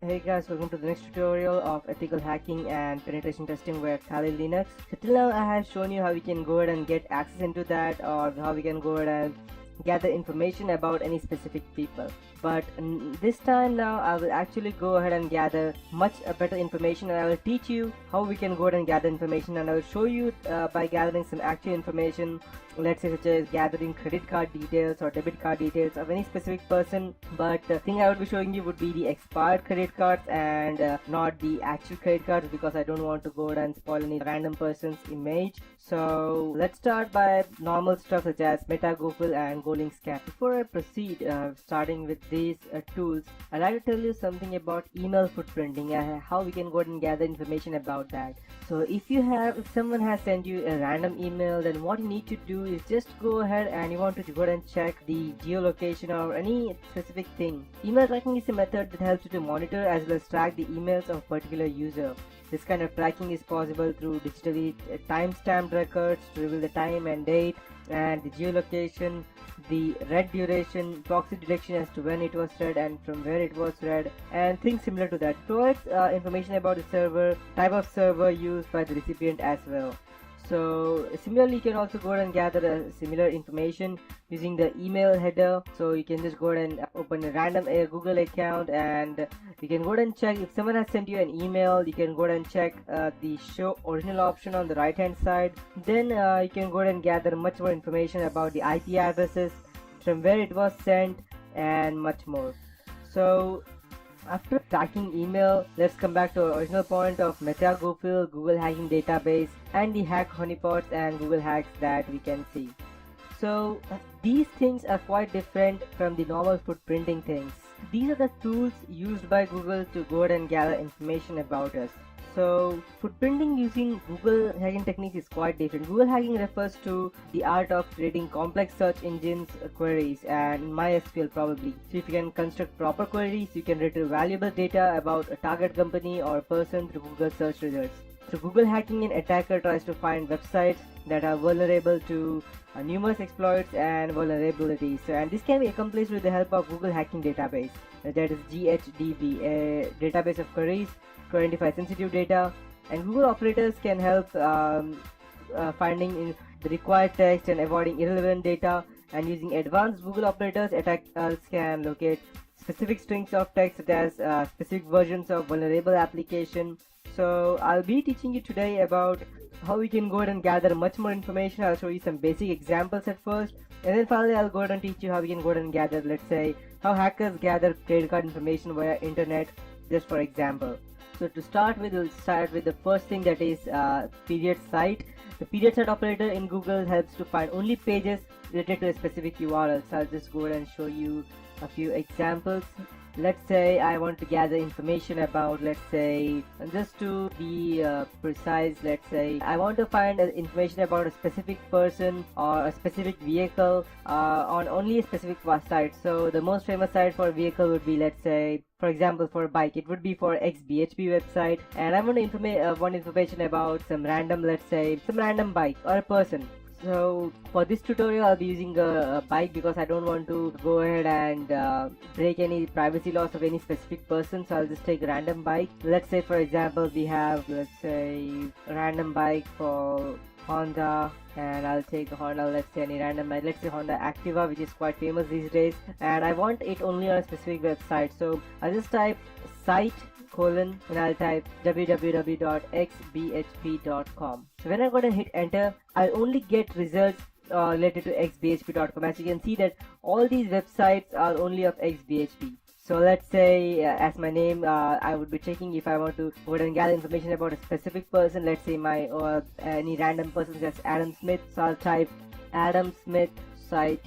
Hey guys, welcome to the next tutorial of ethical hacking and penetration testing with Kali Linux. So till now I have shown you how we can go ahead and get access into that, or how we can go ahead and gather information about any specific people. But this time now I will actually go ahead and gather much better information, and I will teach you how we can go ahead and gather information, and I will show you by gathering some actual information, let's say such as gathering credit card details or debit card details of any specific person. But the thing I would be showing you would be the expired credit cards and not the actual credit cards, because I don't want to go ahead and spoil any random person's image. So let's start by normal stuff such as Meta, Google and Goling Scan. Before I proceed, starting with these tools, I'd like to tell you something about email footprinting and how we can go ahead and gather information about that. So if someone has sent you a random email, then what you need to do is just go ahead and you want to go ahead and check the geolocation or any specific thing. Email tracking is a method that helps you to monitor as well as track the emails of a particular user. This kind of tracking is possible through digitally time-stamped records to reveal the time and date, and the geolocation, the read duration, proxy detection as to when it was read and from where it was read, and things similar to that. It provides information about the server, type of server used by the recipient as well. So similarly, you can also go ahead and gather similar information using the email header. So you can just go ahead and open a random Google account, and you can go ahead and check if someone has sent you an email. You can go ahead and check the show original option on the right hand side. Then you can go ahead and gather much more information about the IP addresses, from where it was sent, and much more. So after tracking email, let's come back to our original point of Meta, Google hacking database, and the hack honeypots and Google hacks that we can see. So these things are quite different from the normal footprinting things. These are the tools used by Google to go ahead and gather information about us. So footprinting using Google hacking techniques is quite different. Google hacking refers to the art of creating complex search engines queries, and MySQL probably. So if you can construct proper queries, you can retrieve valuable data about a target company or person through Google search results. So Google hacking, an attacker tries to find websites that are vulnerable to numerous exploits and vulnerabilities. And this can be accomplished with the help of Google hacking database, that is GHDB, a database of queries to identify sensitive data, and Google operators can help finding in the required text and avoiding irrelevant data. And using advanced Google operators, attackers can locate specific strings of text such as specific versions of vulnerable application. So I'll be teaching you today about how we can go ahead and gather much more information. I'll show you some basic examples at first, and then finally I'll go ahead and teach you how we can go ahead and gather, let's say, how hackers gather credit card information via internet, just for example. So to start with, we'll start with the first thing, that is period site. The period site operator in Google helps to find only pages related to a specific URL. So I'll just go ahead and show you a few examples. Let's say I want to gather information about, let's say, just to be precise, let's say I want to find information about a specific person or a specific vehicle on only a specific site. So the most famous site for a vehicle would be, let's say, for example, for a bike, it would be for XBHP website, and I want to want information about some random, let's say, some random bike or a person. So for this tutorial I'll be using a bike, because I don't want to go ahead and break any privacy laws of any specific person. So I'll just take a random bike. Let's say, for example, we have, let's say, a random bike for Honda, and I'll take a Honda, let's say any random bike, let's say Honda Activa, which is quite famous these days, and I want it only on a specific website. So I'll just type site : and I'll type www.xbhp.com. So when I go and hit enter, I'll only get results related to xbhp.com. As you can see that all these websites are only of xbhp. So let's say as my name, I would be checking if I want to go ahead and gather information about a specific person, let's say my any random person such as Adam Smith. So I'll type Adam Smith site :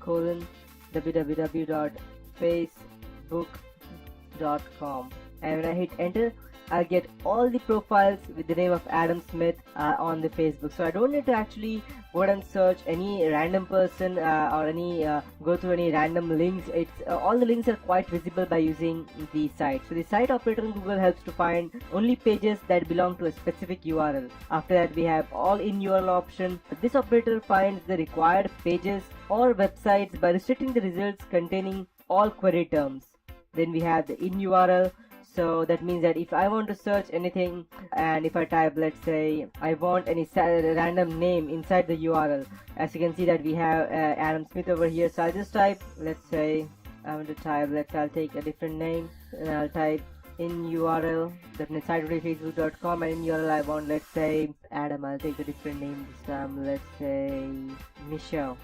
www.facebook.com, and when I hit enter, I'll get all the profiles with the name of Adam Smith on the Facebook. So I don't need to actually go ahead and search any random person or any go through any random links. It's all the links are quite visible by using the site. So the site operator in Google helps to find only pages that belong to a specific URL. After that, we have all in URL option. This operator finds the required pages or websites by restricting the results containing all query terms. Then we have the in URL. So that means that if I want to search anything, and if I type, let's say I want any random name inside the URL, as you can see that we have Adam Smith over here. So I'll just type, let's say I want to type, I'll take a different name, and I'll type in URL that means site.facebook.com, and in URL I want, let's say Adam. I'll take a different name this time, let's say Michelle.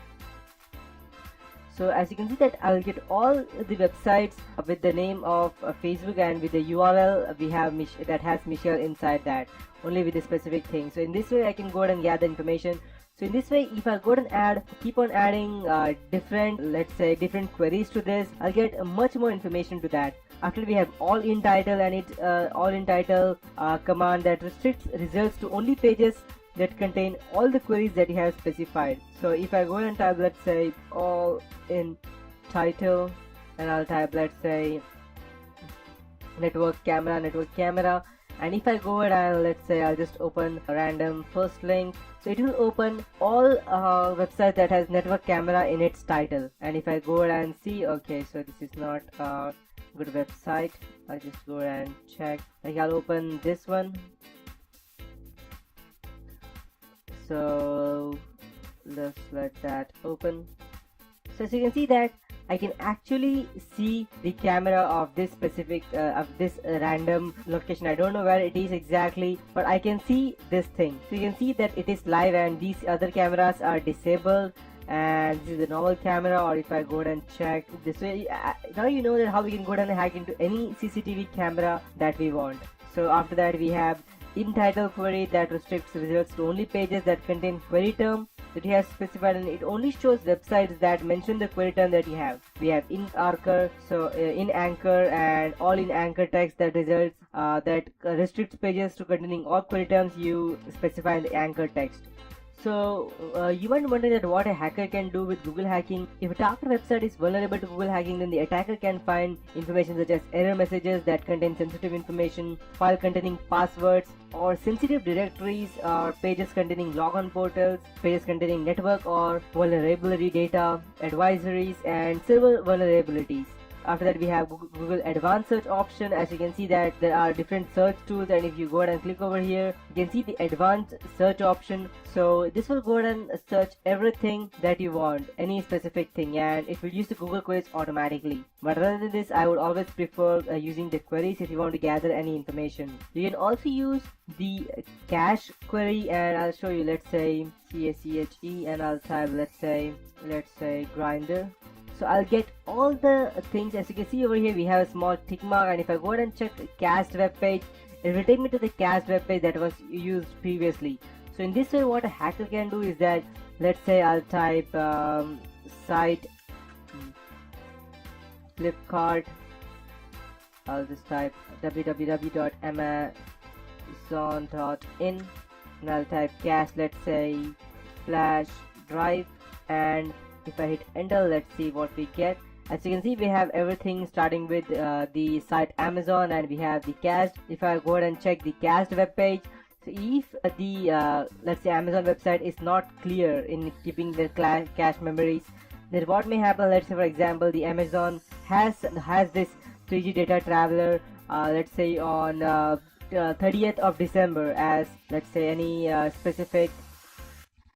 So as you can see that I'll get all the websites with the name of Facebook, and with the URL we have that has Michelle inside that, only with a specific thing. So in this way I can go ahead and gather information. So in this way, if I go ahead and keep on adding different queries to this, I'll get much more information to that. After we have all in title, and it all in title command that restricts results to only pages that contain all the queries that you have specified. So if I go ahead and type, let's say all in title, and I'll type, let's say network camera, and if I go ahead and let's say I'll just open a random first link, so it will open all websites that has network camera in its title. And if I go ahead and see, okay, so this is not a good website, I'll just go ahead and check. Like I'll open this one. So let's let that open. So as you can see that I can actually see the camera of this specific random location. I don't know where it is exactly, but I can see this thing. So you can see that it is live, and these other cameras are disabled, and this is the normal camera. Or if I go ahead and check this way, now you know that how we can go ahead and hack into any CCTV camera that we want. So after that we have in title query that restricts results to only pages that contain query term that you have specified, and it only shows websites that mention the query term that you have. We have in anchor, so in anchor and all in anchor text that results that restricts pages to containing all query terms you specify in the anchor text. So you might wonder that what a hacker can do with Google hacking. If a target website is vulnerable to Google hacking, then the attacker can find information such as error messages that contain sensitive information, file containing passwords, or sensitive directories, or pages containing logon portals, pages containing network or vulnerability data, advisories, and server vulnerabilities. After that we have Google advanced search option. As you can see that there are different search tools, and if you go ahead and click over here, you can see the advanced search option. So this will go ahead and search everything that you want, any specific thing, and it will use the Google queries automatically. But rather than this, I would always prefer using the queries if you want to gather any information. You can also use the cache query, and I'll show you. Let's say CACHE, and I'll type, let's say grinder. So I'll get all the things. As you can see over here, we have a small tick mark, and if I go ahead and check the cached web page, it will take me to the cached web page that was used previously. So in this way, what a hacker can do is that, let's say I'll type site Flipkart. I'll just type www.amazon.in, and I'll type cache, let's say flash drive, and if I hit enter, let's see what we get. As you can see, we have everything starting with the site Amazon, and we have the cached. If I go ahead and check the cached web page, so if the let's say Amazon website is not clear in keeping the cache memories, then what may happen, let's say for example the Amazon has this 3G data traveler, let's say on 30th of December as, let's say, any specific